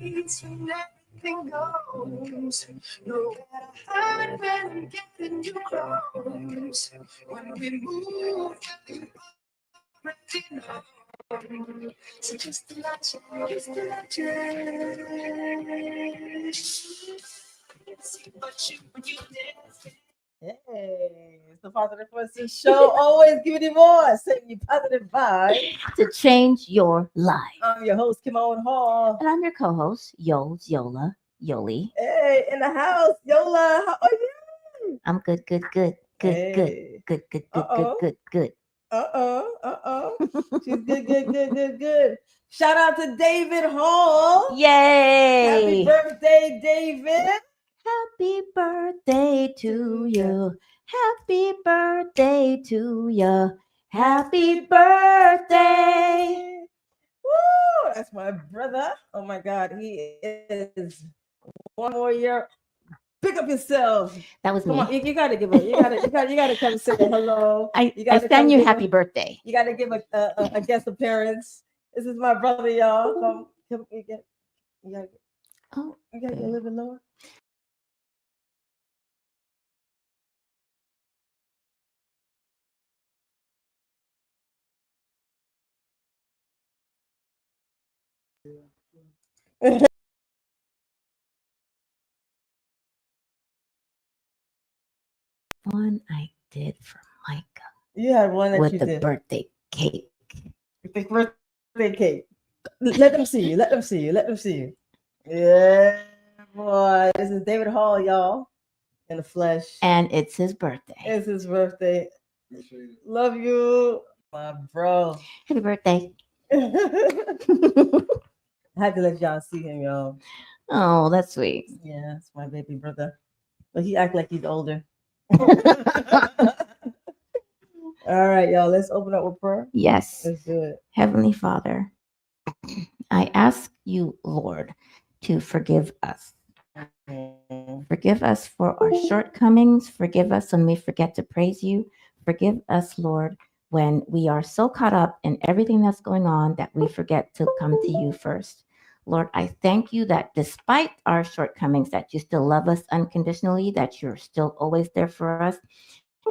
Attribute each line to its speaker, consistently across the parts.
Speaker 1: streets when everything goes. Nowhere to hide when getting you close. When we move, you already know. So just imagine, just imagine. See what you when you dance. Hey, it's the Positive Voices Show. Always giving you more, sending you positive vibes
Speaker 2: to change your life.
Speaker 1: I'm your host, Kimon Hall.
Speaker 2: And I'm your co-host, Yola, Yoli.
Speaker 1: Hey, in the house, Yola, how are you?
Speaker 2: I'm good.
Speaker 1: Hey.
Speaker 2: Good.
Speaker 1: She's good. Shout out to David Hall.
Speaker 2: Yay!
Speaker 1: Happy birthday, David.
Speaker 2: Happy birthday to you. Happy birthday to you. Happy birthday.
Speaker 1: Woo! That's my brother. Oh my God, he is one more year. Pick up yourselves.
Speaker 2: That was
Speaker 1: Come
Speaker 2: me.
Speaker 1: on, you gotta give a you gotta come say hello.
Speaker 2: I
Speaker 1: gotta
Speaker 2: sang you
Speaker 1: give
Speaker 2: happy birthday.
Speaker 1: You gotta give a guest appearance. This is my brother, y'all. Come you gotta get a little bit lower.
Speaker 2: One I did for Micah.
Speaker 1: You had one that
Speaker 2: with
Speaker 1: you
Speaker 2: the
Speaker 1: did.
Speaker 2: birthday cake.
Speaker 1: The birthday cake. Let them see you. Let them see you. Let them see you. Yeah, boy. This is David Hall, y'all, in the flesh.
Speaker 2: And it's his birthday.
Speaker 1: It's his birthday. Love you, my bro.
Speaker 2: Happy birthday.
Speaker 1: I had to let y'all see him, y'all.
Speaker 2: Oh, that's sweet.
Speaker 1: Yeah, it's my baby brother. But he act like he's older. All right, y'all. Let's open up with prayer.
Speaker 2: Yes.
Speaker 1: Let's do it.
Speaker 2: Heavenly Father, I ask you, Lord, to forgive us. Forgive us for our shortcomings. Forgive us when we forget to praise you. Forgive us, Lord, when we are so caught up in everything that's going on that we forget to come to you first. Lord, I thank you that despite our shortcomings, that you still love us unconditionally, that you're still always there for us.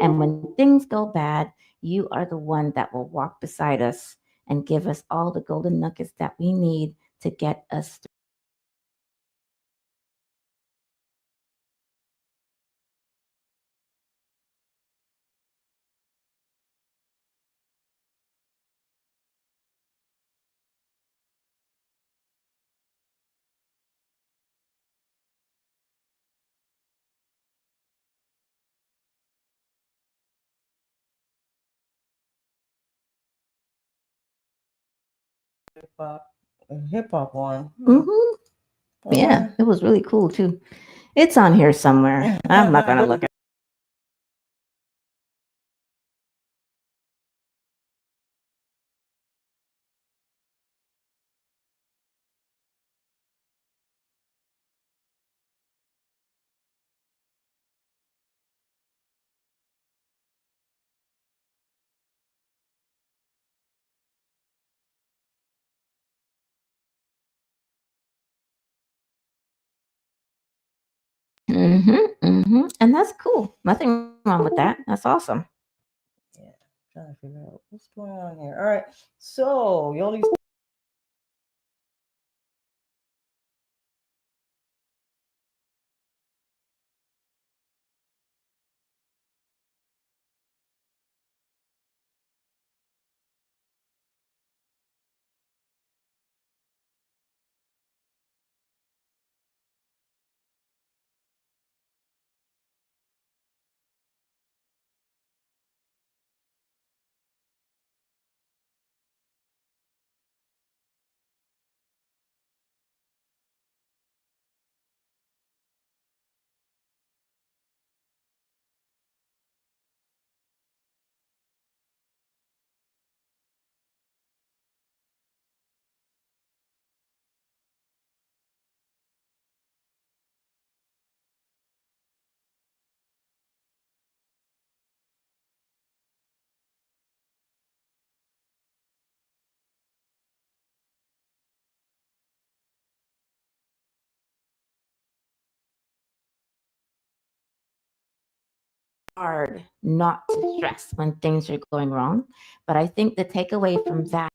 Speaker 2: And when things go bad, you are the one that will walk beside us and give us all the golden nuggets that we need to get us through.
Speaker 1: Hip hop one.
Speaker 2: Mm-hmm. Yeah, it was really cool too. It's on here somewhere. I'm not gonna look at And that's cool. Nothing wrong with that. That's awesome.
Speaker 1: Yeah, trying to figure out what's going on here. All right, so Yoli's
Speaker 2: hard not to stress when things are going wrong. But I think the takeaway from that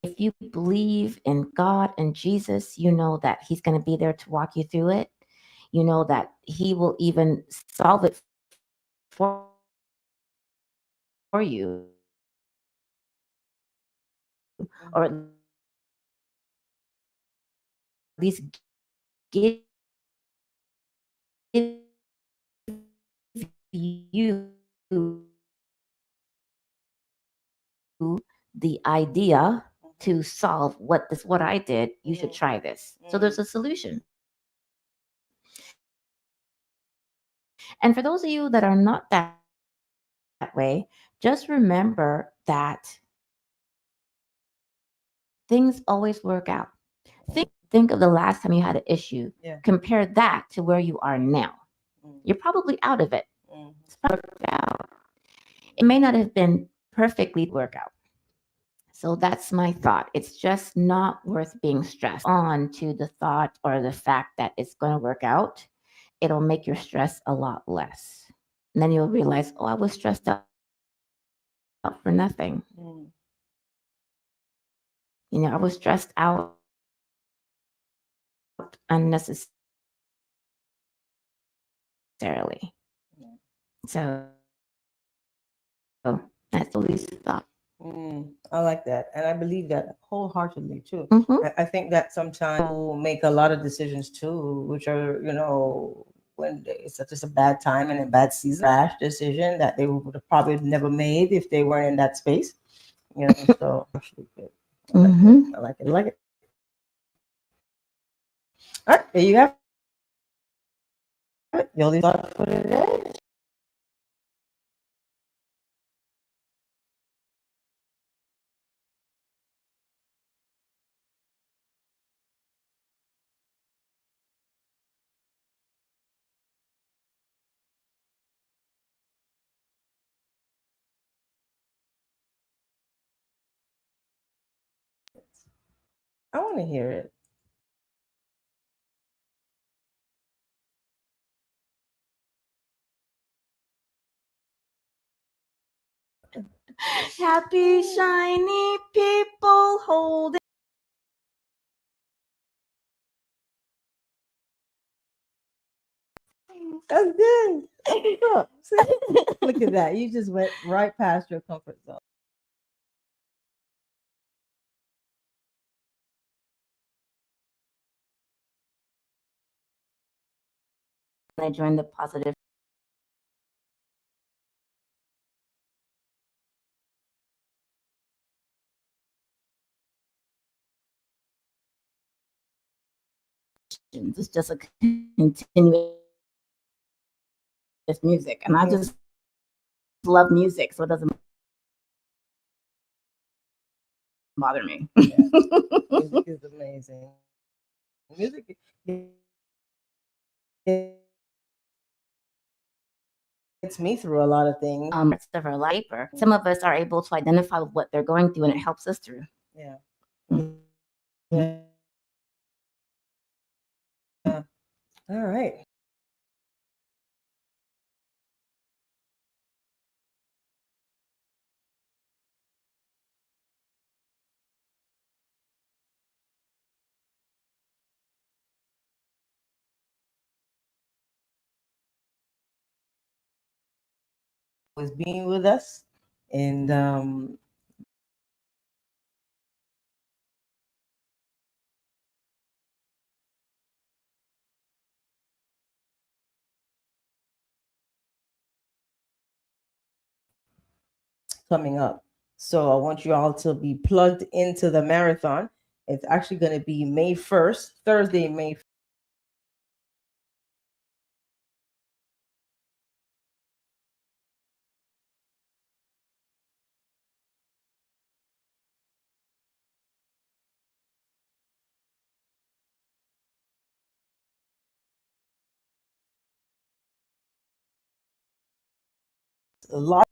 Speaker 2: if you believe in God and Jesus, you know that He's going to be there to walk you through it. You know that He will even solve it for you, or at least the idea to solve what I did. You should try this. So there's a solution. And for those of you that are not that way, just remember that things always work out. Think of the last time you had an issue. Yeah. Compare that to where you are now. You're probably out of it. It's probably worked out. It may not have been perfectly work out. So that's my thought. It's just not worth being stressed on to the thought or the fact that it's going to work out. It'll make your stress a lot less. And then you'll realize, oh, I was stressed out for nothing. I was stressed out unnecessarily. So that's the least thought.
Speaker 1: I like that. And I believe that wholeheartedly too. I think that sometimes people make a lot of decisions too, which are, when it's just a bad time and a bad season, rash decision that they would have probably never made if they weren't in that space. So actually good. I like it. I like it. I like it. All right, there you have it. Yoli thought for today. I want to hear it.
Speaker 2: Happy, shiny people holding.
Speaker 1: That's good. Look, see? Look at that. You just went right past your comfort zone.
Speaker 2: I joined the positive. It's just a continuous music, and I just love music, so it doesn't bother me.
Speaker 1: Yeah. Music is amazing. Music gets me through a lot of things.
Speaker 2: Of our life, or some of us are able to identify with what they're going through, and it helps us through.
Speaker 1: Yeah.
Speaker 2: Mhm.
Speaker 1: Yeah. Yeah. All right. Was being with us, and coming up. So I want you all to be plugged into the marathon. It's actually going to be May 1st, Thursday, May 1st. A lot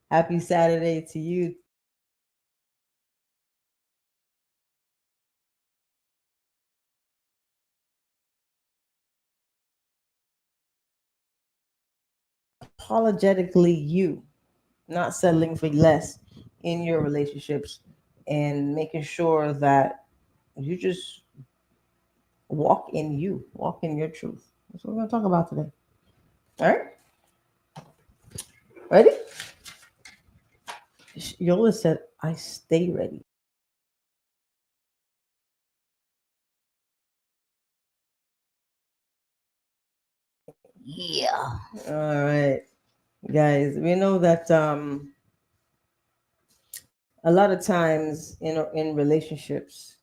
Speaker 1: Happy Saturday to you. Apologetically you, not settling for less in your relationships and making sure that you just walk in you, walk in your truth. That's what we're going to talk about today. All right, ready? Yola said, I stay ready.
Speaker 2: Yeah.
Speaker 1: All right, guys, we know that a lot of times in relationships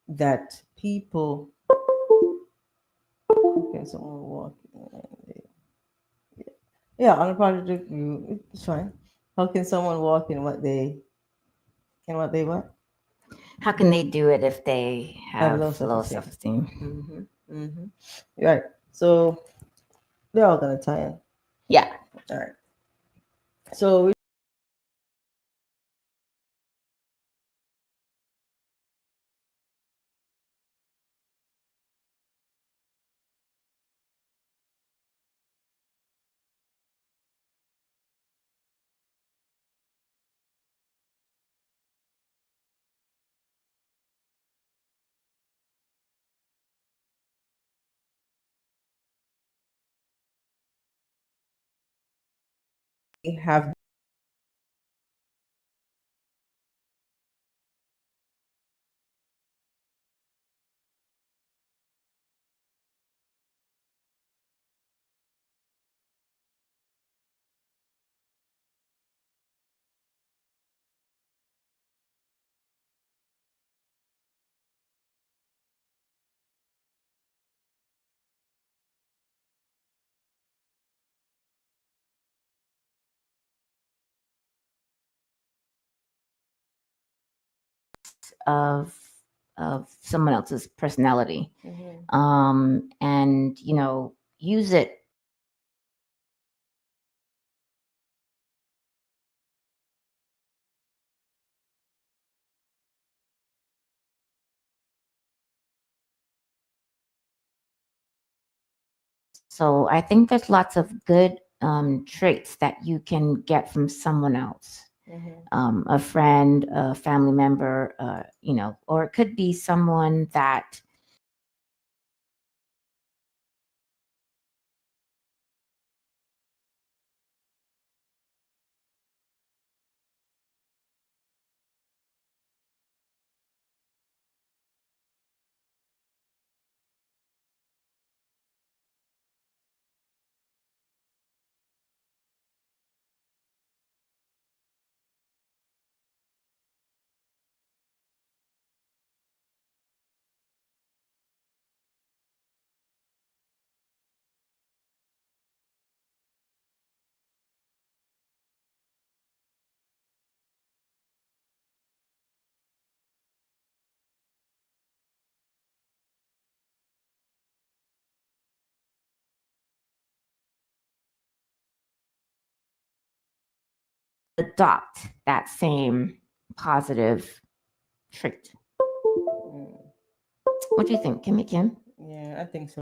Speaker 1: that people, okay, someone walk, yeah, on a project, you, it's fine. How can someone walk in what they, in what they what?
Speaker 2: How can they do it if they
Speaker 1: Have
Speaker 2: have
Speaker 1: low
Speaker 2: low
Speaker 1: self-esteem.
Speaker 2: self-esteem?
Speaker 1: Mm-hmm. Mm-hmm. Right. So they're all gonna tie in.
Speaker 2: Yeah.
Speaker 1: All right. So we have
Speaker 2: Of someone else's personality.
Speaker 1: mhm.
Speaker 2: And use it. So I think there's lots of good traits that you can get from someone else,
Speaker 1: Mhm.
Speaker 2: a friend, a family member, or it could be someone that adopt that same positive trait.
Speaker 1: Mm.
Speaker 2: What do you think, Kimmy Kim?
Speaker 1: Yeah, I think so.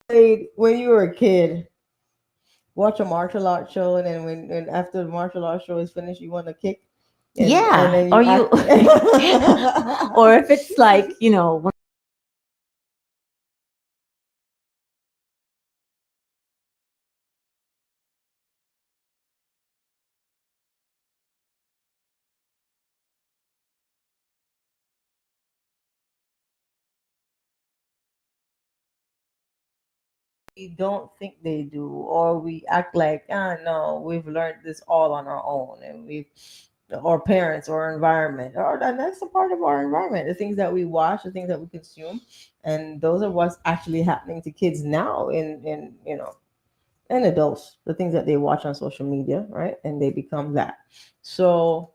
Speaker 1: Played when you were a kid. Watch a martial arts show, and then when after the martial arts show is finished, you want to kick, and
Speaker 2: Yeah,
Speaker 1: then
Speaker 2: or
Speaker 1: you
Speaker 2: you,
Speaker 1: act.
Speaker 2: or if it's like
Speaker 1: We don't think they do, or we act like, ah, no, we've learned this all on our own, and we've or parents or environment, or and that's a part of our environment, the things that we watch, the things that we consume, and those are what's actually happening to kids now in and adults, the things that they watch on social media, right? And they become that. So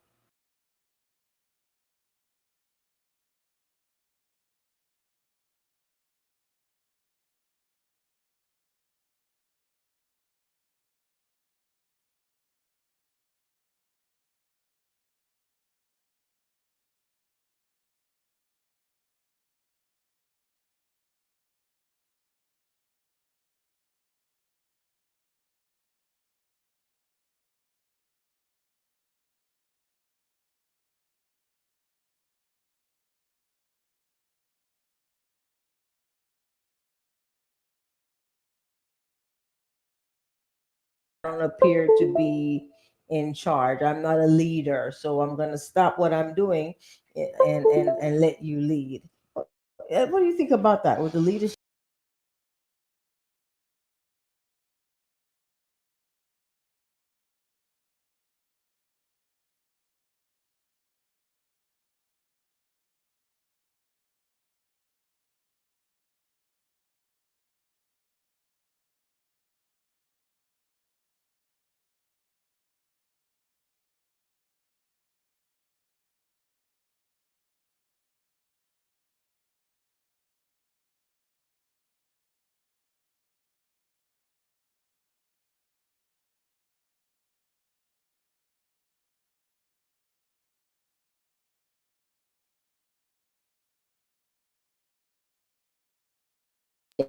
Speaker 1: I don't appear to be in charge. I'm not a leader, so I'm going to stop what I'm doing and let you lead. What do you think about that with the leadership?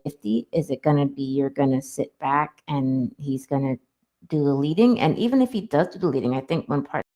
Speaker 2: Fifty? Is it gonna be you're gonna sit back and he's gonna do the leading? And even if he does do the leading, I think one part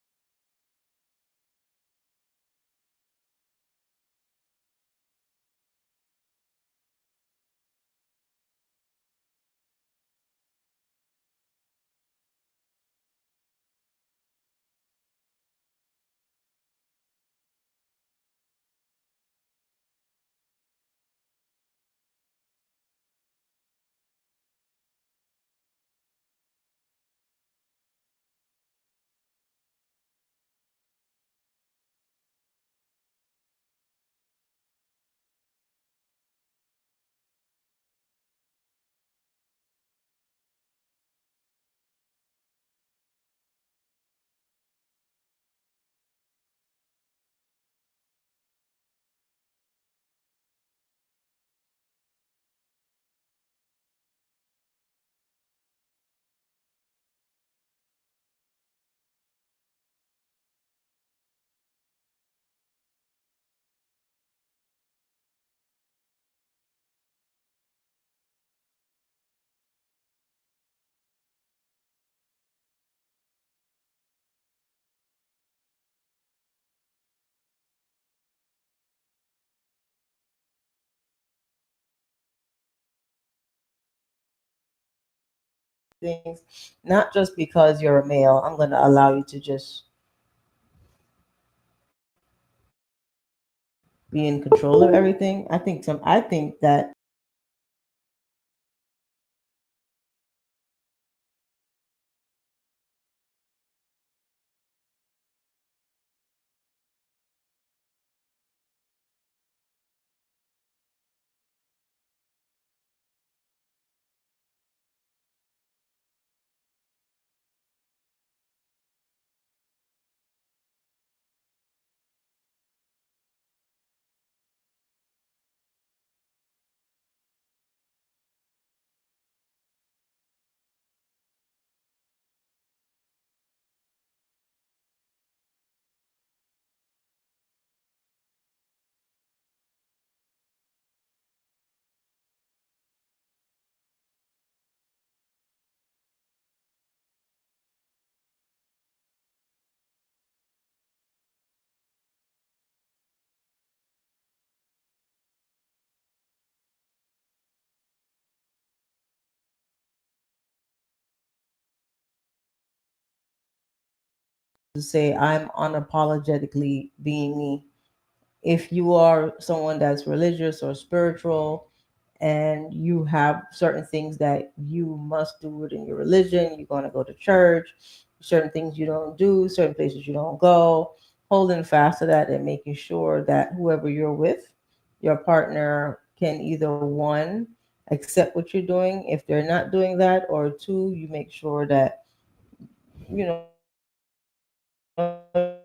Speaker 1: Things, not just because you're a male, I'm going to allow you to just be in control of everything. I think that to say I'm unapologetically being me. If you are someone that's religious or spiritual and you have certain things that you must do within your religion, you're going to go to church, certain things you don't do, certain places you don't go, holding fast to that and making sure that whoever you're with, your partner, can either one, accept what you're doing if they're not doing that, or two, you make sure that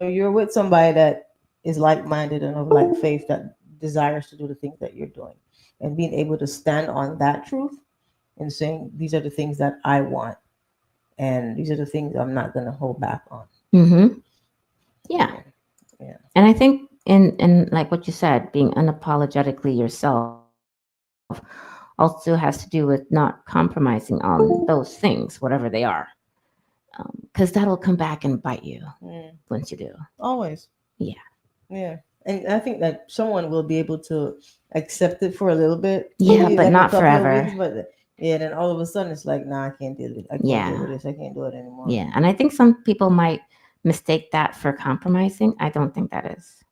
Speaker 1: you're with somebody that is like-minded and of like faith that desires to do the things that you're doing, and being able to stand on that truth and saying these are the things that I want, and these are the things I'm not going to hold back on.
Speaker 2: Mm-hmm.
Speaker 1: Yeah,
Speaker 2: Yeah.
Speaker 1: yeah.
Speaker 2: And I think in like what you said, being unapologetically yourself also has to do with not compromising on those things, whatever they are, because that'll come back and bite you
Speaker 1: Mm.
Speaker 2: once you do.
Speaker 1: Always.
Speaker 2: Yeah.
Speaker 1: Yeah. And I think that someone will be able to accept it for a little bit,
Speaker 2: Yeah,
Speaker 1: maybe
Speaker 2: but
Speaker 1: like a
Speaker 2: not
Speaker 1: couple of
Speaker 2: forever.
Speaker 1: weeks, but yeah, then all of a sudden it's like, nah, I can't deal it. I can't deal
Speaker 2: Yeah.
Speaker 1: with this. I can't do it anymore.
Speaker 2: Yeah. And I think some people might mistake that for compromising. I don't think that is.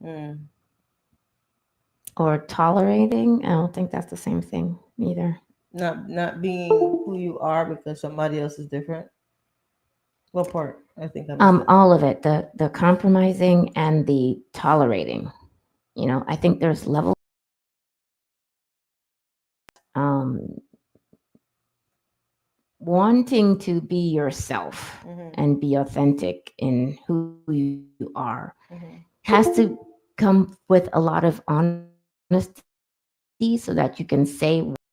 Speaker 1: Mm.
Speaker 2: Or tolerating. I don't think that's the same thing either.
Speaker 1: Not being who you are because somebody else is different. What part? I think I missed that.
Speaker 2: All of it, the compromising and the tolerating. I think there's levels. Um, Wanting to be yourself
Speaker 1: Mhm.
Speaker 2: and be authentic in who you are
Speaker 1: Mhm.
Speaker 2: has to come with a lot of honesty so that you can say what you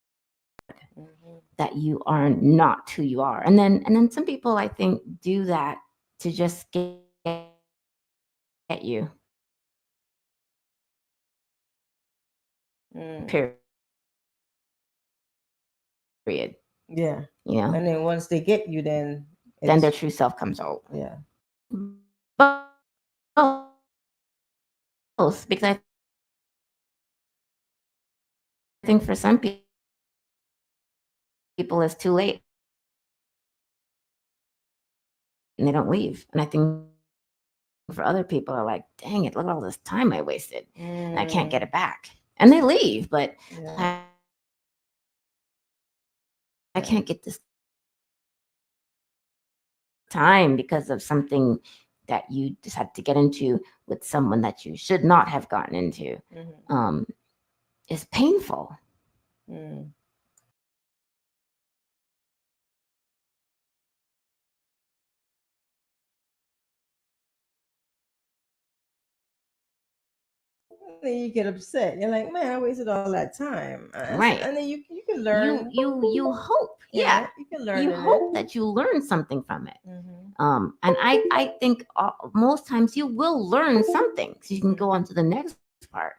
Speaker 2: really feel
Speaker 1: Mhm.
Speaker 2: that you are not who you are. And then some people I think do that to just get you,
Speaker 1: Mm.
Speaker 2: period. You know,
Speaker 1: Yeah. And then once they get you, then
Speaker 2: then their
Speaker 1: it's
Speaker 2: true self comes out.
Speaker 1: yeah.
Speaker 2: Both, because I think for some people it's too late. And they don't leave. And I think for other people are like, dang it, look at all this time I wasted. I can't get this back. And they don't leave. And I think for other people are like, dang it, look at all this time I wasted. And I can't get it back. And they leave, but I can't get this
Speaker 1: Yeah. Yeah.
Speaker 2: time because of something that you decided to get into with someone that you should not have gotten into. Um, is painful.
Speaker 1: Mm. And then you get upset. You're like, man, I wasted all that time.
Speaker 2: Right.
Speaker 1: And then you can
Speaker 2: you
Speaker 1: learn.
Speaker 2: you you hope, yeah,
Speaker 1: Yeah, you can learn
Speaker 2: you
Speaker 1: in it.
Speaker 2: hope that you learn something from it.
Speaker 1: Mhm.
Speaker 2: And I think most times you will learn something so you can
Speaker 1: Mhm.
Speaker 2: go on to the next part.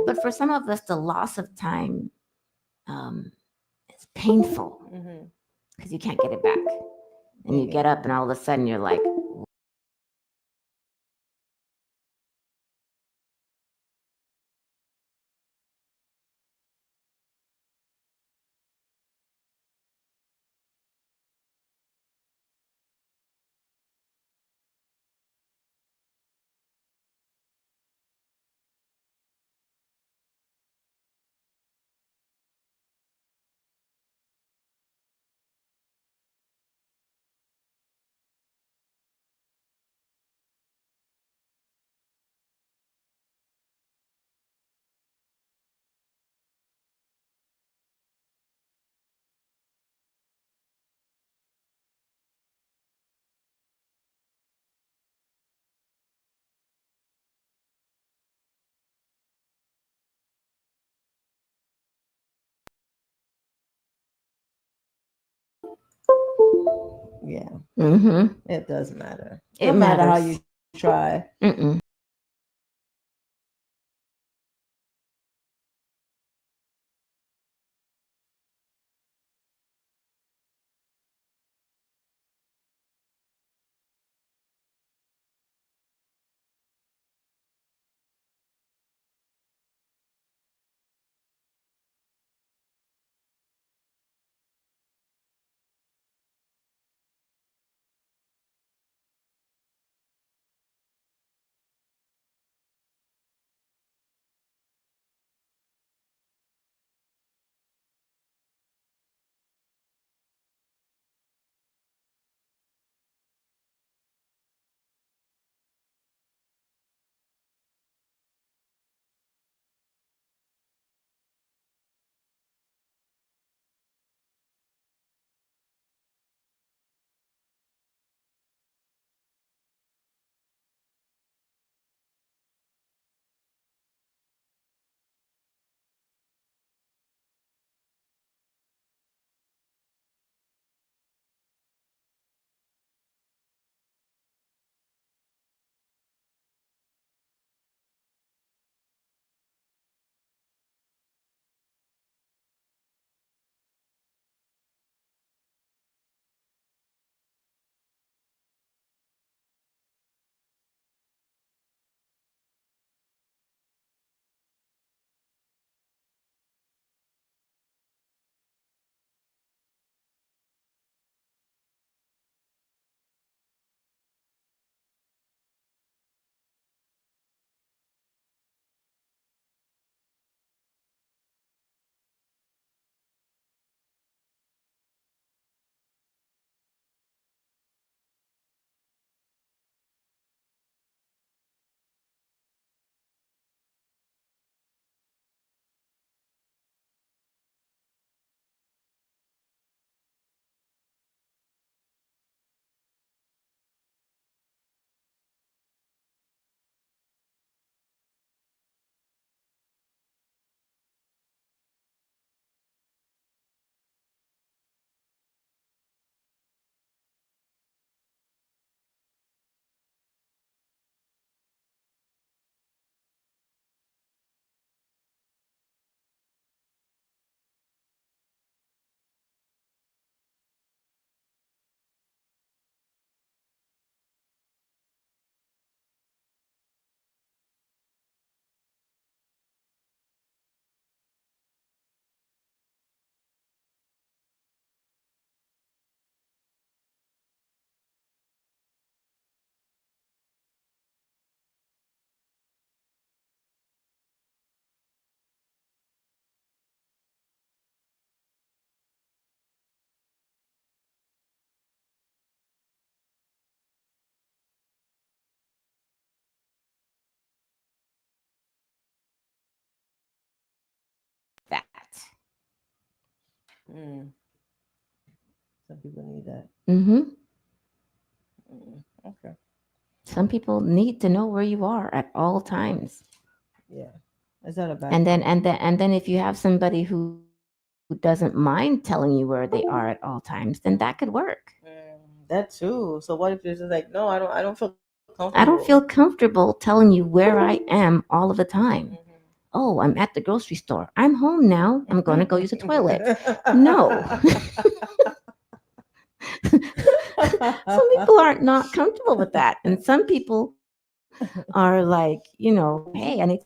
Speaker 2: But for
Speaker 1: Mhm.
Speaker 2: some of us, the loss of time, um, is painful
Speaker 1: Mhm.
Speaker 2: because you can't get it back. And
Speaker 1: Can't
Speaker 2: you
Speaker 1: get
Speaker 2: get
Speaker 1: it
Speaker 2: up and
Speaker 1: back.
Speaker 2: all of a sudden you're like,
Speaker 1: Yeah,
Speaker 2: Mm-hmm.
Speaker 1: it does matter.
Speaker 2: It
Speaker 1: No matter how
Speaker 2: matters.
Speaker 1: you try.
Speaker 2: Mm-mm. That.
Speaker 1: Mm, some people need that.
Speaker 2: Mm-hmm.
Speaker 1: Okay.
Speaker 2: Some people need to know where you are at all times.
Speaker 1: Yeah. Is that a bad
Speaker 2: And then
Speaker 1: thing?
Speaker 2: and then if you have somebody who doesn't mind telling you where they are at all times, then that could work.
Speaker 1: That too. So what if you're just like, no, I don't feel
Speaker 2: I don't
Speaker 1: comfortable.
Speaker 2: feel comfortable telling you where I am all of the time.
Speaker 1: Mhm.
Speaker 2: Oh, I'm at the grocery store. I'm home now. I'm going to go use the toilet. No. Some people are not comfortable with that. And some people are like, hey, I need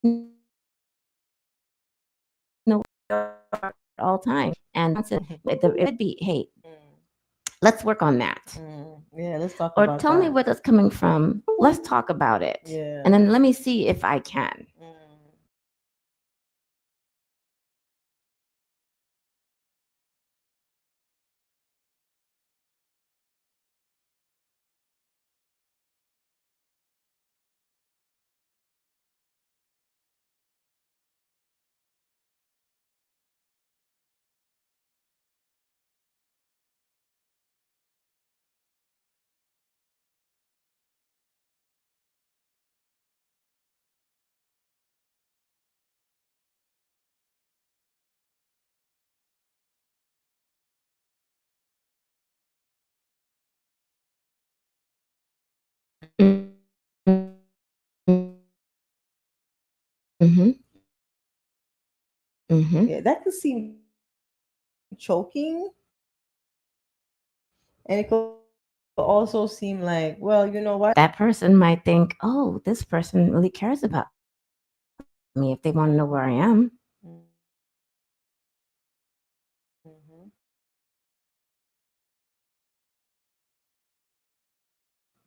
Speaker 2: to know where you are at all times. And the response it could be, hey, let's work on that.
Speaker 1: Yeah, let's talk
Speaker 2: Or
Speaker 1: about
Speaker 2: tell me
Speaker 1: that.
Speaker 2: where that's coming from. Let's talk about it.
Speaker 1: Yeah.
Speaker 2: And then let me see if I can.
Speaker 1: Mm. Yeah, that could seem choking, and it could also seem like, well, you know what?
Speaker 2: That person might think, oh, this person really cares about me if they want to know where I am.
Speaker 1: Mm-hmm.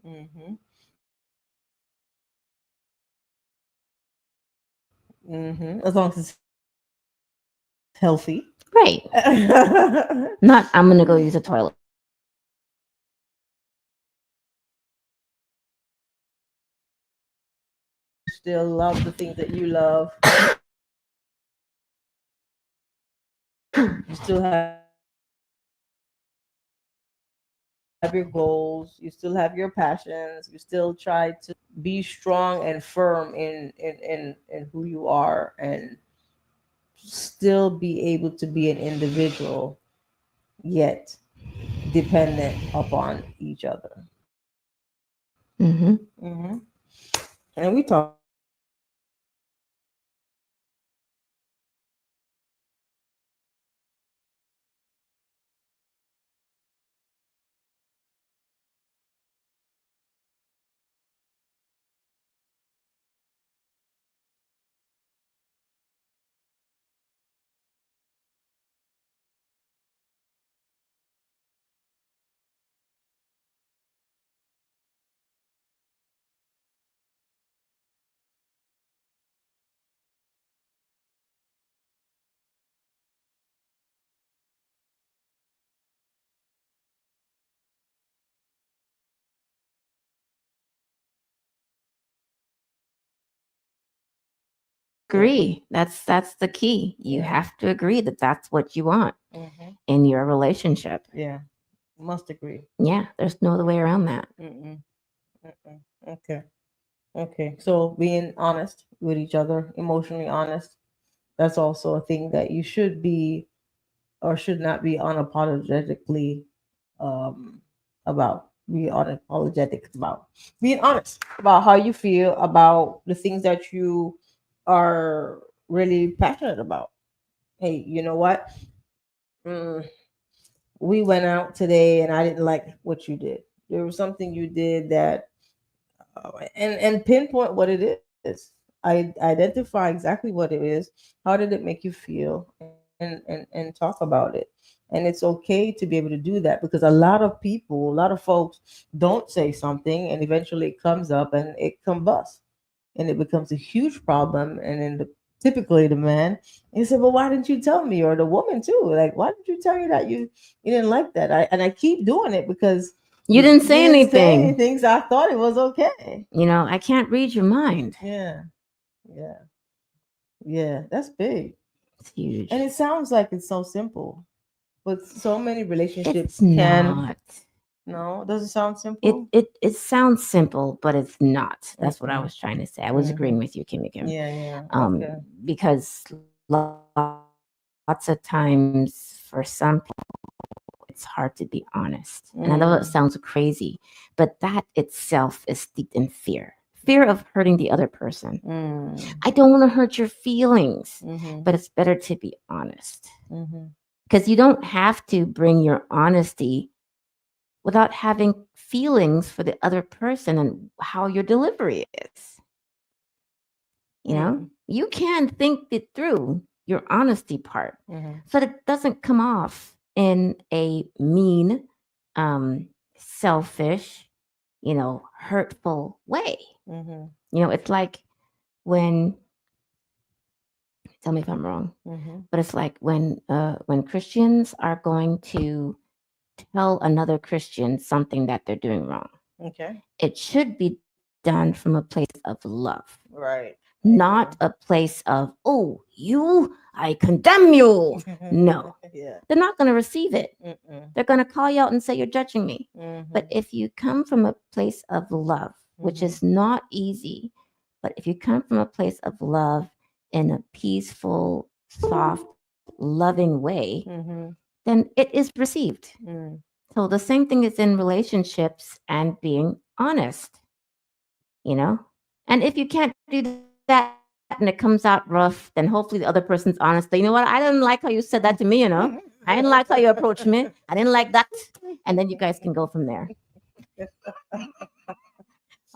Speaker 1: Mm-hmm. Mm-hmm. As long as it's healthy.
Speaker 2: Right. Not, I'm going to go use a toilet.
Speaker 1: Still love the things that you love. You still have your goals. You still have your passions. You still try to be strong and firm in who you are, and still be able to be an individual, yet dependent upon each other.
Speaker 2: Mm-hmm.
Speaker 1: And we talked about this before. Yeah.
Speaker 2: Agree. That's the key. You
Speaker 1: Yeah.
Speaker 2: have to agree that that's what you want
Speaker 1: Mm-hmm.
Speaker 2: in your relationship.
Speaker 1: Yeah. Must agree.
Speaker 2: Yeah, there's no other way around that.
Speaker 1: Mm-mm. Mm-mm. Okay. Okay. So being honest with each other, emotionally honest, that's also a thing that you should be or should not be unapologetically um, about. Be unapologetic about being honest about how you feel about the things that you are really passionate about. Hey, you know what? Mm, we went out today and I didn't like what you did. There was something you did that, and pinpoint what it is. I identify exactly what it is. How did it make you feel? And talk about it. And it's okay to be able to do that because a lot of people, a lot of folks don't say something, and eventually it comes up and it combusts, and it becomes a huge problem. And then typically the man, he said, "Well, why didn't you tell me?" Or the woman too, like, "Why didn't you tell me that you didn't like that?" I keep doing it because
Speaker 2: You didn't
Speaker 1: you
Speaker 2: say
Speaker 1: didn't say
Speaker 2: anything.
Speaker 1: anything, so I thought it was okay.
Speaker 2: You know, I can't read your mind.
Speaker 1: Yeah, yeah, yeah. That's big.
Speaker 2: It's huge.
Speaker 1: And it sounds like it's so simple, but so many relationships
Speaker 2: It's
Speaker 1: can.
Speaker 2: not.
Speaker 1: No, does it sound
Speaker 2: It
Speaker 1: simple?
Speaker 2: it it sounds simple, but it's not. That's what I
Speaker 1: Mm-mm.
Speaker 2: was trying to say. I was agreeing
Speaker 1: Mm-hmm.
Speaker 2: with you, Kimmy Kim.
Speaker 1: Yeah, yeah. Okay.
Speaker 2: Because lots of times for some people, it's hard to be honest. And I know it sounds crazy,
Speaker 1: Mm.
Speaker 2: but that itself is steeped in fear of hurting the other person. I
Speaker 1: Mm.
Speaker 2: don't want to hurt your feelings, but
Speaker 1: Mm-hmm.
Speaker 2: it's better to be honest.
Speaker 1: Mm-hmm.
Speaker 2: Because you don't have to bring your honesty without having feelings for the other person and how your delivery is. You know,
Speaker 1: Mm.
Speaker 2: you can think it through your honesty part
Speaker 1: Mm-hmm.
Speaker 2: so that it doesn't come off in a mean, selfish, hurtful way.
Speaker 1: Mm-hmm.
Speaker 2: It's like when, tell me if I'm wrong,
Speaker 1: Mm-hmm.
Speaker 2: but it's like when Christians are going to tell another Christian something that they're doing wrong.
Speaker 1: Okay.
Speaker 2: It should be done from a place of love,
Speaker 1: Right. I
Speaker 2: not
Speaker 1: agree.
Speaker 2: a place of, oh, you, I condemn you. No,
Speaker 1: Yeah.
Speaker 2: they're not going to receive it.
Speaker 1: Mm-mm.
Speaker 2: They're going to call you out and say you're judging me.
Speaker 1: Mm-hmm.
Speaker 2: But if you come from a place of love, which
Speaker 1: Mm-hmm.
Speaker 2: is not easy, but if you come from a place of love in a peaceful, soft, loving way,
Speaker 1: Mm-hmm.
Speaker 2: then it is received.
Speaker 1: Mm.
Speaker 2: So the same thing is in relationships and being honest. you know? And if you can't do that and it comes out rough, then hopefully the other person's honest. You know what? I didn't like how you said that to me, you know? I didn't like how you approached me. I didn't like that. And then you guys can go from there.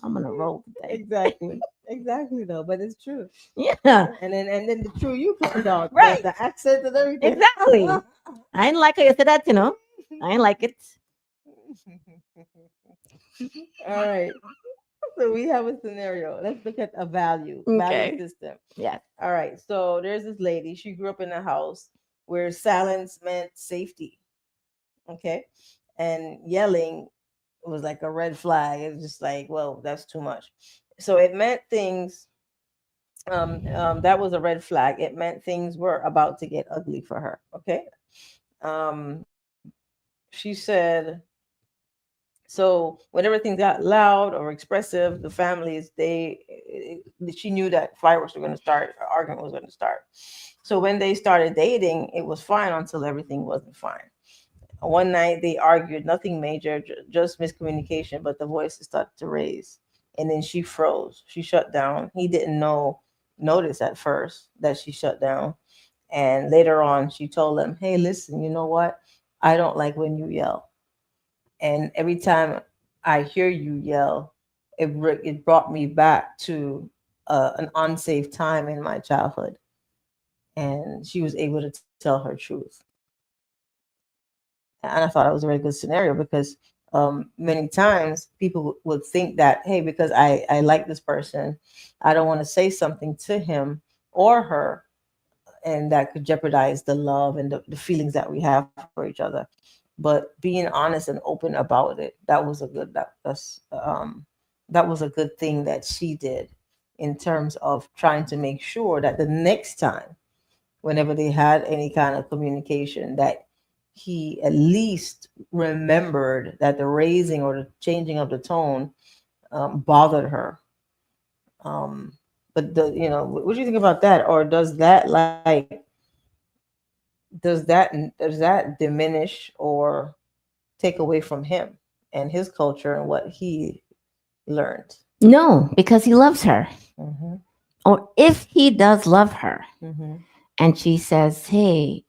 Speaker 2: I'm gonna roll today.
Speaker 1: Exactly. Exactly though, but it's true.
Speaker 2: Yeah.
Speaker 1: And then the true you comes out.
Speaker 2: Right.
Speaker 1: The accent and everything.
Speaker 2: Exactly. I didn't like how you said that, you know? I didn't like it.
Speaker 1: All right. So we have a scenario. Let's look at a value
Speaker 2: Okay.
Speaker 1: system.
Speaker 2: Yes.
Speaker 1: All right. So there's this lady. She grew up in a house where silence meant safety. Okay. And yelling was like a red flag. It's just like, well, that's too much. So it meant things. That was a red flag. It meant things were about to get ugly for her. Okay. She said, so whenever things got loud or expressive, the families she knew that fireworks were going to start, argument was going to start. So when they started dating, it was fine until everything wasn't fine. One night they argued, nothing major, just miscommunication, but the voices started to raise. And then she froze. She shut down. He didn't notice at first that she shut down. And later on, she told him, "Hey, listen, you know what? I don't like when you yell. And every time I hear you yell, it brought me back to an unsafe time in my childhood." And she was able to tell her truth. And I thought it was a very good scenario because many times people would think that, hey, because I like this person, I don't want to say something to him or her, and that could jeopardize the love and the feelings that we have for each other. But being honest and open about it, that was a good thing that she did in terms of trying to make sure that the next time, whenever they had any kind of communication, that he at least remembered that the raising or the changing of the tone bothered her. Um, but what do you think about that? Or does that does that diminish or take away from him and his culture and what he learned?
Speaker 2: No, because he loves her.
Speaker 1: Mm-hmm.
Speaker 2: Or if he does love her
Speaker 1: Mm-hmm.
Speaker 2: and she says, hey,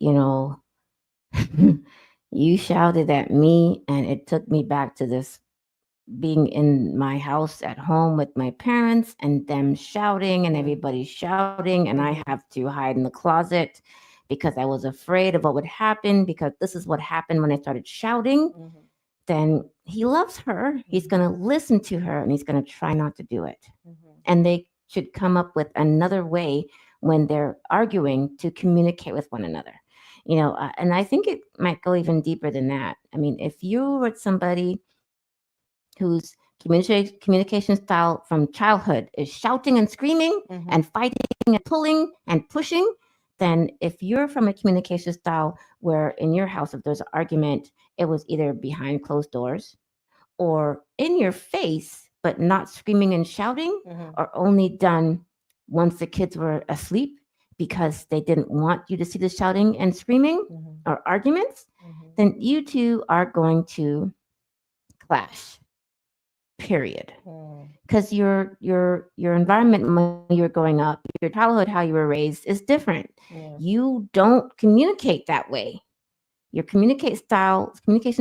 Speaker 2: you shouted at me and it took me back to this being in my house at home with my parents and them shouting and everybody's shouting and I have to hide in the closet because I was afraid of what would happen because this is what happened when I started shouting.
Speaker 1: Mm-hmm.
Speaker 2: Then he loves her. He's going to listen to her and he's going to try not to do it.
Speaker 1: Mm-hmm.
Speaker 2: And they should come up with another way when they're arguing to communicate with one another. And I think it might go even deeper than that. I mean, if you were somebody whose communication style from childhood is shouting and screaming and
Speaker 1: Mm-hmm.
Speaker 2: fighting and pulling and pushing, then if you're from a communication style where in your house, if there's an argument, it was either behind closed doors or in your face, but not screaming and shouting,
Speaker 1: Mm-hmm.
Speaker 2: or only done once the kids were asleep because they didn't want you to see the shouting and screaming
Speaker 1: Mm-hmm.
Speaker 2: or arguments,
Speaker 1: Mm-hmm.
Speaker 2: then you two are going to clash. Period.
Speaker 1: Mm.
Speaker 2: Because your environment when you're growing up, your childhood, how you were raised is different.
Speaker 1: Yeah.
Speaker 2: You don't communicate that way. Your communication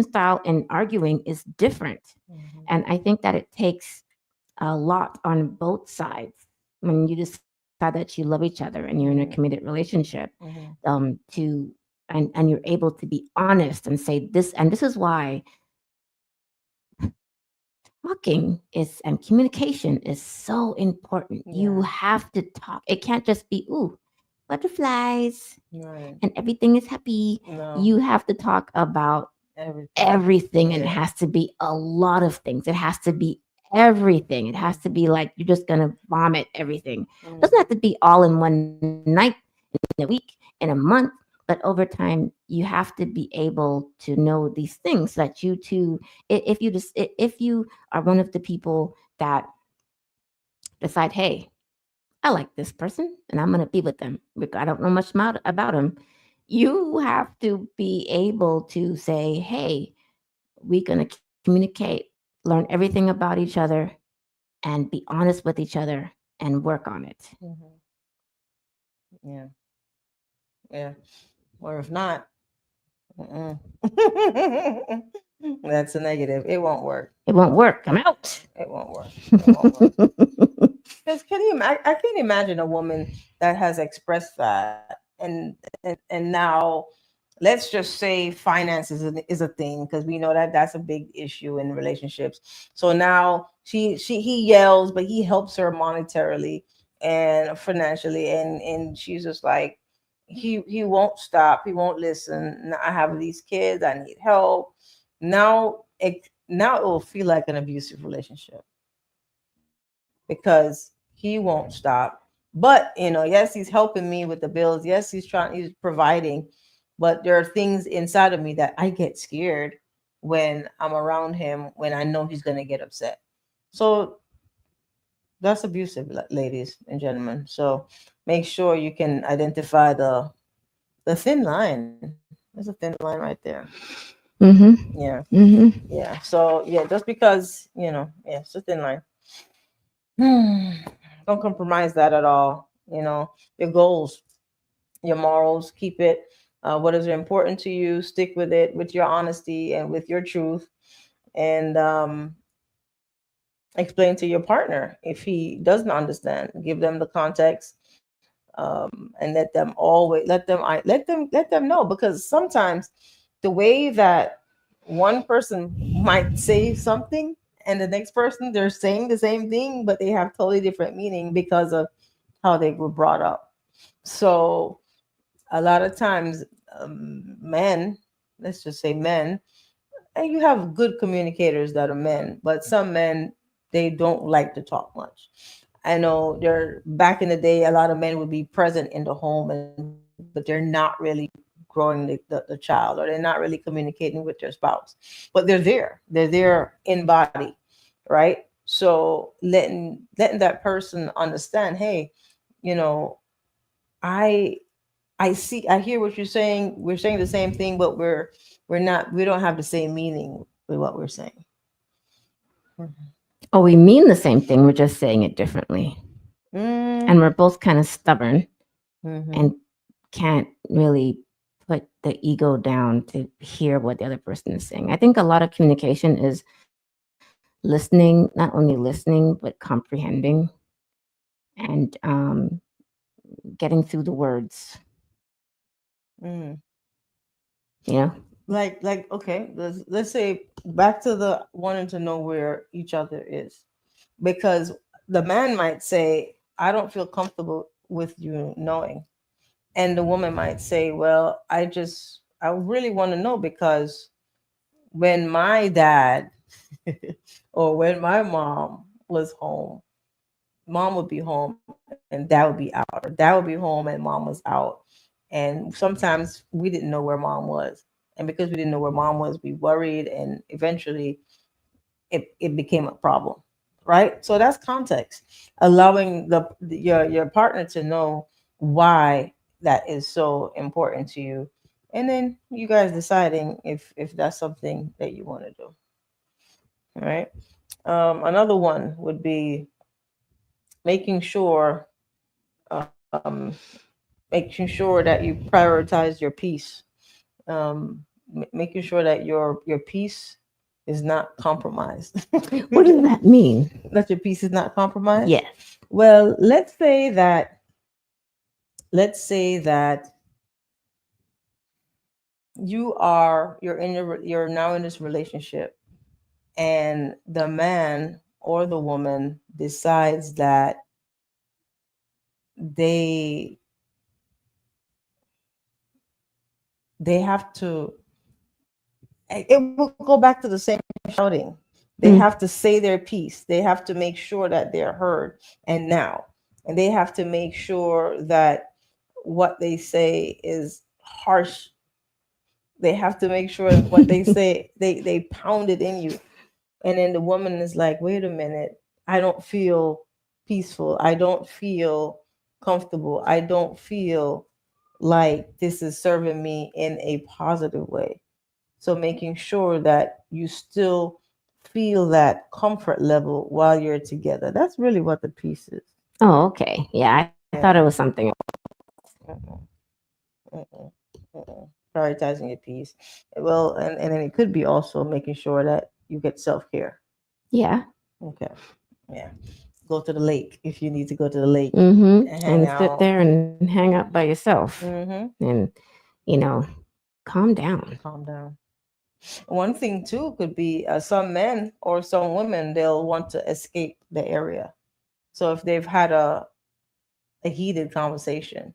Speaker 2: style and arguing is different.
Speaker 1: Mm-hmm.
Speaker 2: And I think that it takes a lot on both sides when you decide that you love each other and you're in a committed
Speaker 1: Mm-hmm.
Speaker 2: relationship,
Speaker 1: Mm-hmm.
Speaker 2: to and you're able to be honest and say this, and this is why talking is and communication is so important. You
Speaker 1: Yeah.
Speaker 2: have to talk. It can't just be ooh, butterflies
Speaker 1: Right.
Speaker 2: and everything is happy.
Speaker 1: No.
Speaker 2: You have to talk about
Speaker 1: Everything.
Speaker 2: everything, and it
Speaker 1: Yeah.
Speaker 2: has to be a lot of things. It has to be everything. It has to
Speaker 1: Mm-hmm.
Speaker 2: be like you're just gonna vomit everything. It doesn't
Speaker 1: Mm-hmm.
Speaker 2: have to be all in one night, in a week, in a month, but over time you have to be able to know these things so that you too, if you just if you are one of the people that decide, hey, I like this person and I'm gonna be with them. I don't know much about them. You have to be able to say, hey, we're gonna communicate, learn everything about each other, and be honest with each other and work on it.
Speaker 1: Hmm. Yeah. Yeah. Or if not, mm-mm. That's a negative. It won't work.
Speaker 2: It won't work. I'm out.
Speaker 1: It won't work. It won't work. Because can you? I can't imagine a woman that has expressed that, and now, let's just say finances is a thing, because we know that that's a big issue in relationships. So now he yells, but he helps her monetarily and financially, and she's just like, he won't stop. He won't listen. I have these kids. I need help. Now it will feel like an abusive relationship because he won't stop. But yes, he's helping me with the bills. Yes, he's providing. But there are things inside of me that I get scared when I'm around him, when I know he's gonna get upset. So that's abusive, ladies and gentlemen. So make sure you can identify the thin line. There's a thin line right there.
Speaker 2: Mm-hmm.
Speaker 1: Yeah.
Speaker 2: Mm-hmm.
Speaker 1: Yeah. So yeah, just because, yeah, it's a thin line. Hmm. Don't compromise that at all. Your goals, your morals, keep it. What is important to you, stick with it, with your honesty and with your truth. And explain to your partner if he doesn't understand. Give them the context, and let them know, because sometimes the way that one person might say something and the next person, they're saying the same thing, but they have totally different meaning because of how they were brought up. So a lot of times, men, let's just say men, and you have good communicators that are men, but some men, they don't like to talk much. I know there back in the day, a lot of men would be present in the home, but they're not really growing the child, or they're not really communicating with their spouse, but they're there in body, right? So letting that person understand, hey, you know i I hear what you're saying. We're saying the same thing, but we don't have the same meaning with what we're saying.
Speaker 2: Oh, we mean the same thing. We're just saying it differently. And
Speaker 1: Mm-hmm.
Speaker 2: we're both kind of stubborn
Speaker 1: Mm-hmm.
Speaker 2: and can't really put the ego down to hear what the other person is saying. I think a lot of communication is listening, not only listening, but comprehending and getting through the words,
Speaker 1: Mm.
Speaker 2: you know?
Speaker 1: Like okay, let's say back to the wanting to know where each other is, because the man might say, I don't feel comfortable with you knowing, and the woman might say, well, I really want to know, because when my dad or when my mom was home, mom would be home and dad would be out, or dad would be home and mom was out. And sometimes we didn't know where mom was. And because we didn't know where mom was, we worried, and eventually it became a problem. Right? So that's context. Allowing your partner to know why that is so important to you. And then you guys deciding if that's something that you want to do. All right. Another one would be making sure um, making sure that you prioritize your peace, making sure that your peace is not compromised.
Speaker 2: What does that mean?
Speaker 1: That your peace is not compromised.
Speaker 2: Yes.
Speaker 1: Well, let's say that you're now in this relationship, and the man or the woman decides that they they have to, it will go back to the same shouting. They
Speaker 2: Mm.
Speaker 1: have to say their piece. They have to make sure that they're heard and now. And they have to make sure that what they say is harsh. They have to make sure that what they say, they pound it in you. And then the woman is like, wait a minute, I don't feel peaceful. I don't feel comfortable. I don't feel like this is serving me in a positive way. So making sure that you still feel that comfort level while you're together. That's really what the peace is.
Speaker 2: Oh, okay. Yeah, I thought it was
Speaker 1: Yeah.
Speaker 2: something.
Speaker 1: Mm-mm, mm-mm, mm-mm. Prioritizing your peace. Well, and then it could be also making sure that you get self care.
Speaker 2: Yeah.
Speaker 1: Okay. Yeah. Go to the lake if you need to go to the lake
Speaker 2: Mm-hmm.
Speaker 1: and hang
Speaker 2: And sit
Speaker 1: out.
Speaker 2: there and hang out by yourself
Speaker 1: Mm-hmm.
Speaker 2: and, you know, calm down.
Speaker 1: Calm down. One thing too could be some men or some women, they'll want to escape the area. So if they've had a heated conversation,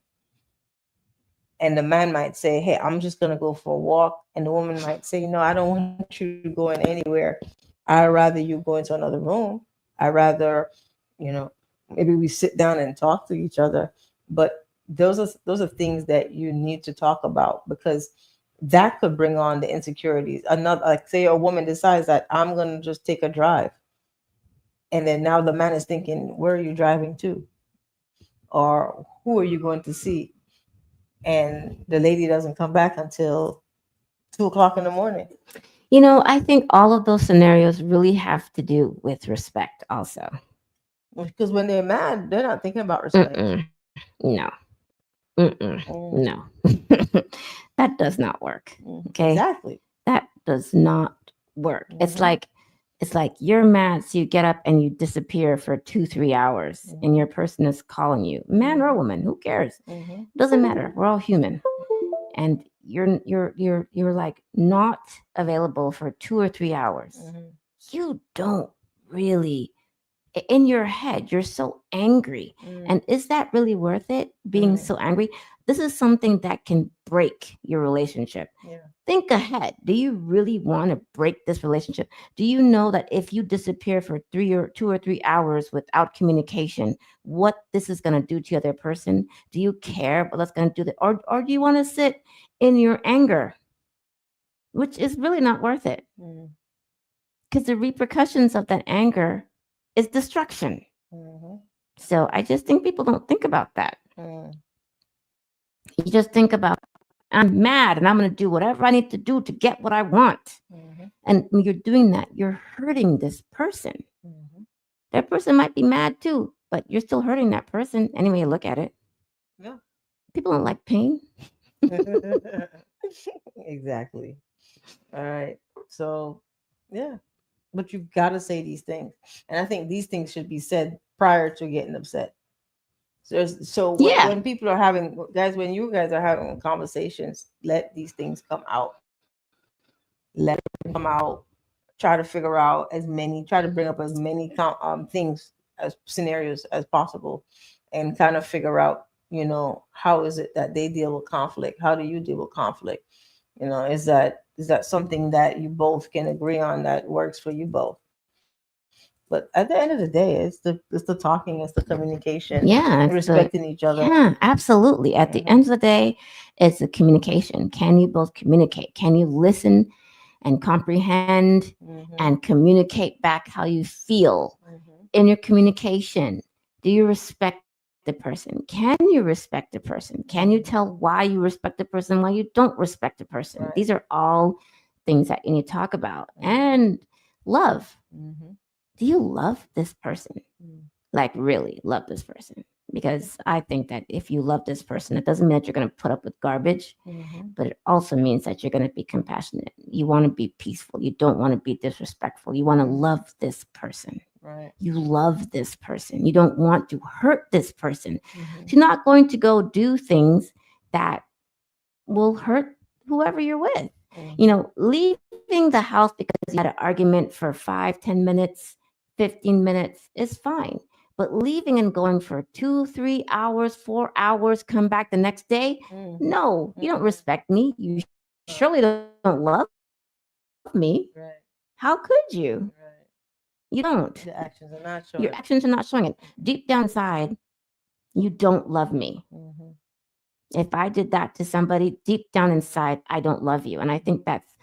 Speaker 1: and the man might say, "Hey, I'm just gonna go for a walk," and the woman might say, "No, I don't want you going anywhere. I'd rather you go into another room. I rather, you know, maybe we sit down and talk to each other." But those are things that you need to talk about, because that could bring on the insecurities. Another, like, say a woman decides that I'm gonna just take a drive, and then now the man is thinking, "Where are you driving to?" or "Who are you going to see?" And the lady doesn't come back until 2 o'clock in the morning.
Speaker 2: I think all of those scenarios really have to do with respect, also.
Speaker 1: Because when they're mad, they're not thinking about respect.
Speaker 2: Mm-mm. No. Mm-mm.
Speaker 1: Mm,
Speaker 2: No. That does not work. Okay.
Speaker 1: exactly.
Speaker 2: That does not work.
Speaker 1: Hmm.
Speaker 2: It's like you're mad, so you get up and you disappear for 2, 3 hours, and
Speaker 1: Hmm.
Speaker 2: your person is calling you, man or woman, who cares?
Speaker 1: Hmm.
Speaker 2: Doesn't matter. We're all human. And you're like not available for 2 or 3 hours.
Speaker 1: Hmm.
Speaker 2: You don't really, in your head, you're so angry.
Speaker 1: Mm,
Speaker 2: And is that really worth it, being
Speaker 1: right.
Speaker 2: so angry? This is something that can break your relationship.
Speaker 1: Yeah.
Speaker 2: Think ahead. Do you really want to break this relationship? Do you know that if you disappear for 2 or 3 hours without communication, what this is going to do to the other person? Do you care what that's going to do? Or do you want to sit in your anger, which is really not worth it?
Speaker 1: Mm,
Speaker 2: Because the repercussions of that anger is destruction.
Speaker 1: hmm.
Speaker 2: So I just think people don't think about that.
Speaker 1: Mm,
Speaker 2: You just think about, I'm mad and I'm going to do whatever I need to do to get what I want.
Speaker 1: hmm.
Speaker 2: And when you're doing that, you're hurting this person.
Speaker 1: Hmm.
Speaker 2: That person might be mad too, but you're still hurting that person anyway you look at it.
Speaker 1: Yeah.
Speaker 2: People don't like pain.
Speaker 1: Exactly. All right. So, yeah. But you've got to say these things. And I think these things should be said prior to getting upset. So
Speaker 2: Yeah.
Speaker 1: when people are having, guys, when you guys are having conversations, let these things come out. Let them come out. Try to figure out as many. Try to bring up as many things as scenarios as possible, and kind of figure out, how is it that they deal with conflict? How do you deal with conflict? Is that something that you both can agree on that works for you both? But at the end of the day, it's the talking, it's the communication,
Speaker 2: Yeah, it's
Speaker 1: respecting
Speaker 2: the
Speaker 1: each other.
Speaker 2: yeah, absolutely. At the
Speaker 1: Hmm.
Speaker 2: end of the day, it's the communication. Can you both communicate? Can you listen and comprehend
Speaker 1: Hmm.
Speaker 2: and communicate back how you feel
Speaker 1: Hmm.
Speaker 2: in your communication? Do you respect the person? Can you respect the person? Can you tell
Speaker 1: Hmm.
Speaker 2: why you respect the person, why you don't respect the person? These
Speaker 1: Right.
Speaker 2: are all things that you need to talk about.
Speaker 1: Hmm.
Speaker 2: And love.
Speaker 1: Hmm.
Speaker 2: Do you love this person?
Speaker 1: Hmm.
Speaker 2: Like, really love this person? Because I think that if you love this person, it doesn't mean that you're going to put up with garbage,
Speaker 1: Hmm.
Speaker 2: but it also means that you're going to be compassionate. You want to be peaceful. You don't want to be disrespectful. You want to
Speaker 1: Hmm.
Speaker 2: love this person.
Speaker 1: Right.
Speaker 2: You love this person. You don't want to hurt this person.
Speaker 1: Hmm.
Speaker 2: So you're not going to go do things that will hurt whoever you're with.
Speaker 1: Hmm.
Speaker 2: Leaving the house because you had an argument for 5, 10 minutes, 15 minutes is fine. But leaving and going for 2, 3 hours, 4 hours, come back the next day,
Speaker 1: Mm.
Speaker 2: no, you don't
Speaker 1: Mm-mm.
Speaker 2: respect me. You surely don't love me. How could you?
Speaker 1: Right.
Speaker 2: You don't.
Speaker 1: Right.
Speaker 2: Your actions
Speaker 1: The
Speaker 2: are not
Speaker 1: actions are
Speaker 2: showing
Speaker 1: not
Speaker 2: it.
Speaker 1: showing.
Speaker 2: Deep down inside, you don't love me.
Speaker 1: Hmm.
Speaker 2: If I did that to somebody, deep down inside, I don't love you. And I think that's,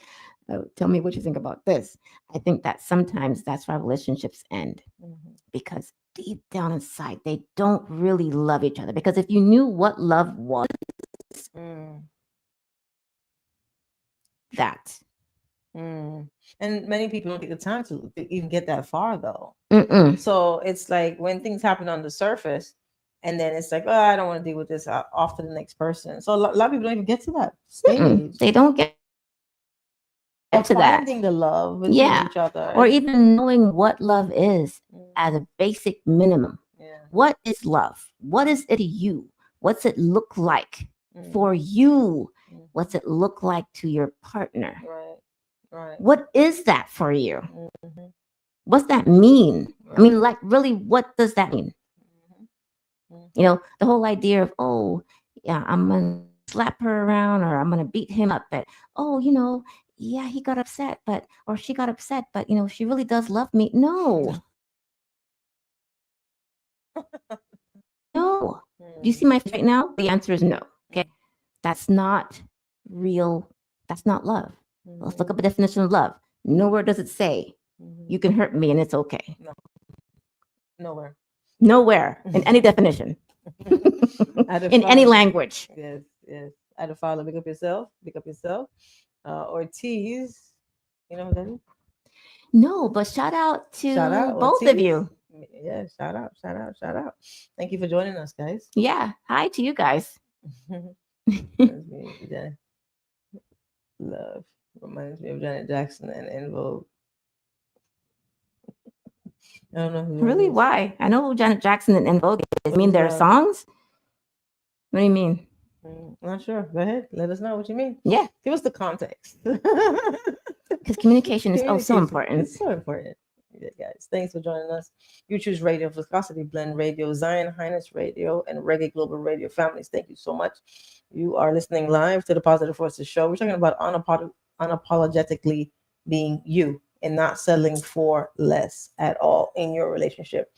Speaker 2: tell me what you think about this. I think that sometimes that's why relationships end,
Speaker 1: Hmm.
Speaker 2: because deep down inside, they don't really love each other. Because if you knew what love was,
Speaker 1: Mm.
Speaker 2: that
Speaker 1: Mm. And many people don't take the time to even get that far, though.
Speaker 2: Mm-mm.
Speaker 1: So it's like when things happen on the surface, and then it's like, oh, I don't want to deal with this. Off to the next person. So a lot of people don't even get to that
Speaker 2: Mm-mm.
Speaker 1: stage
Speaker 2: They don't get to that.
Speaker 1: of finding the
Speaker 2: Yeah.
Speaker 1: love
Speaker 2: Or
Speaker 1: between each
Speaker 2: even
Speaker 1: other.
Speaker 2: knowing what love is as a basic minimum.
Speaker 1: Yeah.
Speaker 2: What is love? What is it to you? What's it look like
Speaker 1: Mm.
Speaker 2: for you?
Speaker 1: Mm.
Speaker 2: What's it look like to your partner?
Speaker 1: Right. Right.
Speaker 2: What is that for you?
Speaker 1: Mm-hmm.
Speaker 2: What's that mean? I
Speaker 1: Right.
Speaker 2: mean, like, really, what does that mean?
Speaker 1: Mm-hmm.
Speaker 2: You know, the whole idea of, oh, yeah, I'm going to slap her around or I'm going to beat him up. But, oh, yeah, he got upset, or she got upset, but, she really does love me. No, no. Do you see my face right now? The answer is no. Okay. That's not real. That's not love. Let's look up a definition of love. Nowhere does it say you can hurt me and it's okay.
Speaker 1: No, nowhere.
Speaker 2: Nowhere in any definition, in any language.
Speaker 1: Yes, yes. Add a follow. Pick up yourself. Pick up yourself. Or tease. You know what that is?
Speaker 2: No, but shout out
Speaker 1: Shout
Speaker 2: to
Speaker 1: out or
Speaker 2: both of
Speaker 1: tease.
Speaker 2: you.
Speaker 1: Yeah, shout out, shout out, shout out. Thank you for joining us, guys.
Speaker 2: Yeah. Hi to you guys.
Speaker 1: Reminds me of love. Reminds me of Janet Jackson and En Vogue. I don't know who that
Speaker 2: Really?
Speaker 1: is.
Speaker 2: Why? I know who Janet Jackson and En Vogue is. I mean,
Speaker 1: Who's
Speaker 2: their
Speaker 1: that?
Speaker 2: songs? What do you mean?
Speaker 1: Not sure. Go ahead. Let us know what you mean.
Speaker 2: Yeah.
Speaker 1: Give us the context.
Speaker 2: Because communication is so
Speaker 1: Communication
Speaker 2: important.
Speaker 1: is so important. Yeah, guys. Thanks for joining us. You choose Radio, Viscosity Blend Radio, Zion Highness Radio, and Reggae Global Radio families. Thank you so much. You are listening live to the Positive Forces Show. We're talking about unapologetically being you and not settling for less at all in your relationship.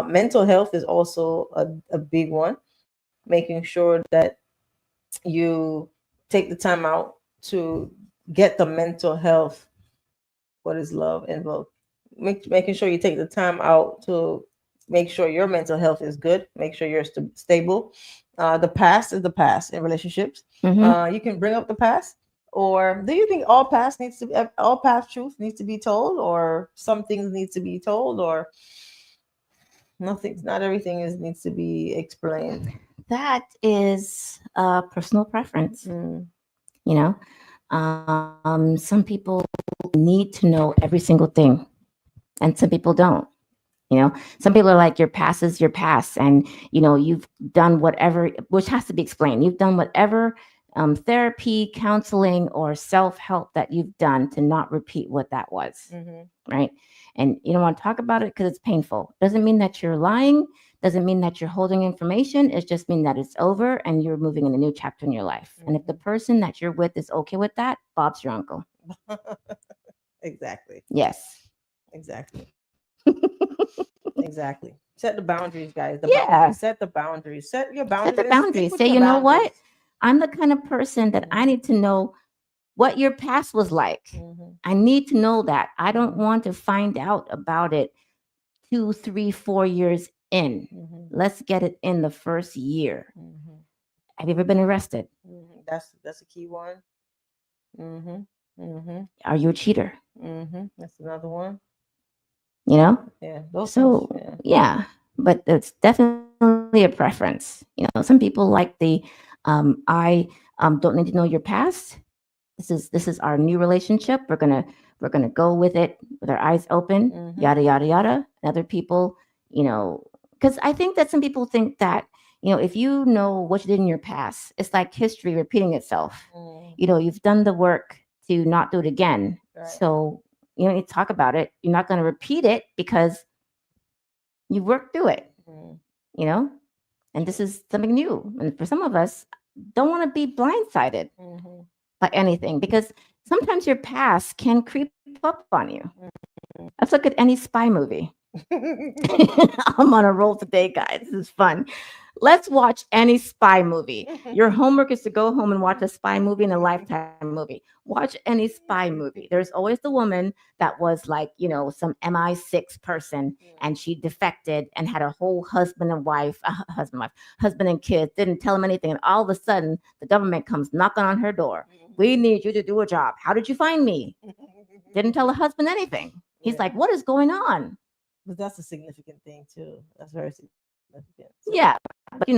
Speaker 1: Mental health is also a big one, making sure that you take the time out to get the mental health. What is love involved? Making sure you take the time out to make sure your mental health is good, make sure you're stable. The past is the past in relationships. You can bring up the past, or do you think all past truth needs to be told, or some things need to be told, or not everything needs to be explained?
Speaker 2: That is a personal preference. You know, some people need to know every single thing, and some people don't. Some people are like, your past is your past, and you've done whatever, which has to be explained. You've done whatever therapy, counseling, or self-help that you've done to not repeat what that was. Right. And you don't want to talk about it because it's painful. Doesn't mean that you're lying, doesn't mean that you're holding information. It just means that it's over and you're moving in a new chapter in your life. And if the person that you're with is okay with that, Bob's your uncle.
Speaker 1: Exactly.
Speaker 2: Yes.
Speaker 1: Exactly. Exactly. Set the boundaries, guys.
Speaker 2: Yeah.
Speaker 1: Set the boundaries. Set your boundaries.
Speaker 2: Set the
Speaker 1: And stick
Speaker 2: boundaries.
Speaker 1: with
Speaker 2: Say,
Speaker 1: your
Speaker 2: you know what?
Speaker 1: boundaries.
Speaker 2: I'm the kind of person that I need to know what your past was like. I need to know that. I don't want to find out about it 2, 3, 4 years in. Let's get it in the first year. Have you ever been arrested?
Speaker 1: That's a key one.
Speaker 2: Are you a cheater?
Speaker 1: That's another one. Yeah.
Speaker 2: So yeah, but it's definitely a preference. Some people like the I don't need to know your past. This is our new relationship. We're gonna go with it with our eyes open. Yada yada yada. And other people, because I think that some people think that if you know what you did in your past, it's like history repeating itself. You've done the work to not do it again. Right. So you don't need to talk about it. You're not going to repeat it because you worked through it. And this is something new. And for some of us, don't want to be blindsided by anything, because sometimes your past can creep up on you. Let's look at any spy movie. I'm on a roll today, guys. This is fun. Let's watch any spy movie. Your homework is to go home and watch a spy movie and a Lifetime movie. Watch any spy movie. There's always the woman that was like, some MI6 person, and she defected and had a whole husband and wife, husband and kids, didn't tell him anything. And all of a sudden, the government comes knocking on her door. We need you to do a job. How did you find me? Didn't tell her husband anything. He's like, what is going on?
Speaker 1: But that's a significant thing too. That's very significant. So.
Speaker 2: Yeah, but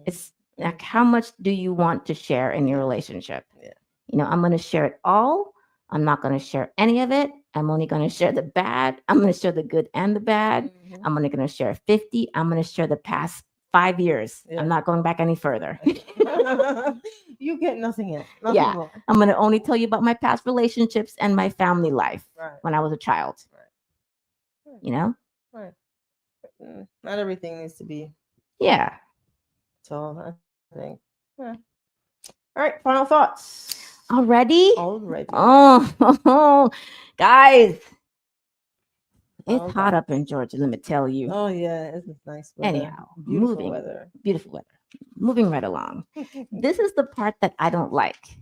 Speaker 2: it's like, how much do you want to share in your relationship?
Speaker 1: Yeah.
Speaker 2: I'm going to share it all. I'm not going to share any of it. I'm only going to share the bad. I'm going to share the good and the bad. I'm only going to share 50. I'm going to share the past 5 years. Yeah. I'm not going back any further.
Speaker 1: You get nothing in.
Speaker 2: Nothing more. I'm going to only tell you about my past relationships and my family life when I was a child.
Speaker 1: Right. Not everything needs to be.
Speaker 2: Yeah.
Speaker 1: So I think. Yeah. All right. Final thoughts.
Speaker 2: Already?
Speaker 1: Already.
Speaker 2: Oh, guys. It's hot up in Georgia, let me tell you.
Speaker 1: Oh, yeah. It's nice weather.
Speaker 2: Anyhow, beautiful weather. Moving right along. This is the part that I don't like.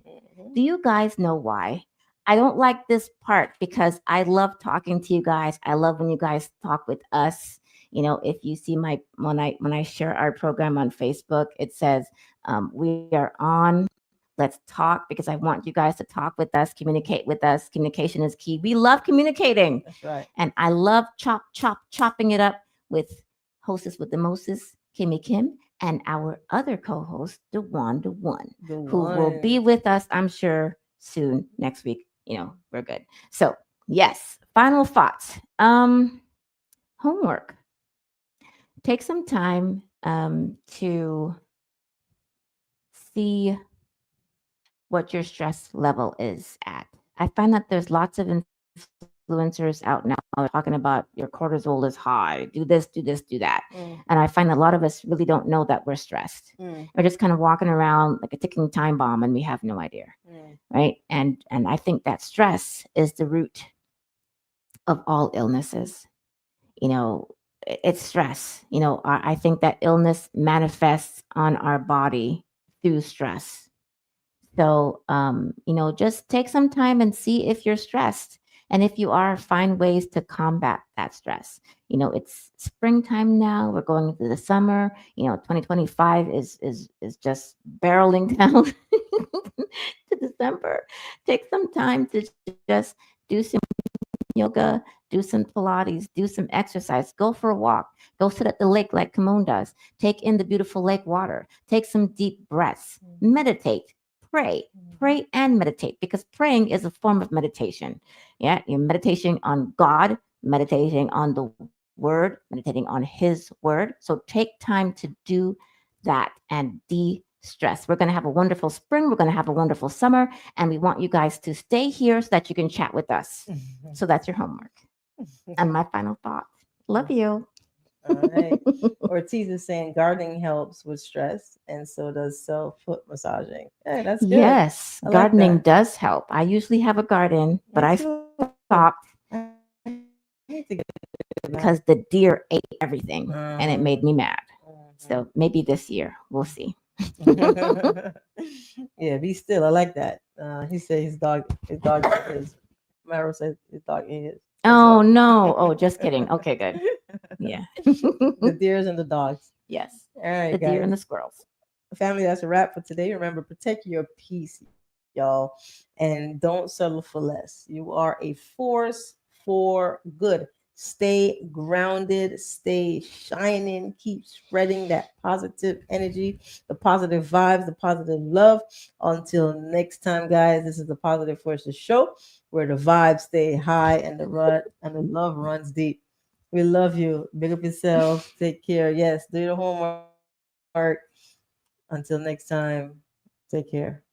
Speaker 2: Do you guys know why? I don't like this part because I love talking to you guys. I love when you guys talk with us. If you see when I share our program on Facebook, it says we are on. Let's talk, because I want you guys to talk with us, communicate with us. Communication is key. We love communicating.
Speaker 1: That's right.
Speaker 2: And I love chopping it up with hostess with the mostest, Kimmy Kim, and our other co-host, the one, who will be with us, I'm sure, soon next week. We're good. So yes, final thoughts. Homework. Take some time to see what your stress level is at. I find that there's lots of influencers out now talking about your cortisol is high, do this, do this, do that. And I find that a lot of us really don't know that we're stressed. We're just kind of walking around like a ticking time bomb and we have no idea. Right. And I think that stress is the root of all illnesses. It's stress. I think that illness manifests on our body through stress. So, just take some time and see if you're stressed. And if you are, find ways to combat that stress. It's springtime now. We're going into the summer. 2025 is just barreling down to December. Take some time to just do some yoga, do some Pilates, do some exercise, go for a walk, go sit at the lake like Kimon does. Take in the beautiful lake water. Take some deep breaths. Meditate. Pray and meditate, because praying is a form of meditation. Yeah, you're meditating on God, meditating on the word, meditating on his word. So take time to do that and de-stress. We're going to have a wonderful spring. We're going to have a wonderful summer, and we want you guys to stay here so that you can chat with us. So that's your homework. And my final thought. Love you.
Speaker 1: All right. Ortiz is saying gardening helps with stress, and so does self-foot massaging. Hey, that's good.
Speaker 2: Yes, gardening does help. I usually have a garden, but I stopped because the deer ate everything, and it made me mad. So maybe this year, we'll see.
Speaker 1: Yeah, be still. I like that. He said his dog, Maro said his dog ate his.
Speaker 2: Oh, no. Oh, just kidding. Okay, good. Yeah.
Speaker 1: The deers and the dogs.
Speaker 2: Yes.
Speaker 1: All right,
Speaker 2: the
Speaker 1: guys.
Speaker 2: deer and the squirrels.
Speaker 1: Family, that's a wrap for today. Remember, protect your peace, y'all, and don't settle for less. You are a force for good. Stay grounded, stay shining, keep spreading that positive energy, the positive vibes, the positive love. Until next time, guys, this is the Positive Forces Show, where the vibes stay high and the love runs deep. We love you. Big up yourself. Take care. Yes, do your homework. Until next time, take care.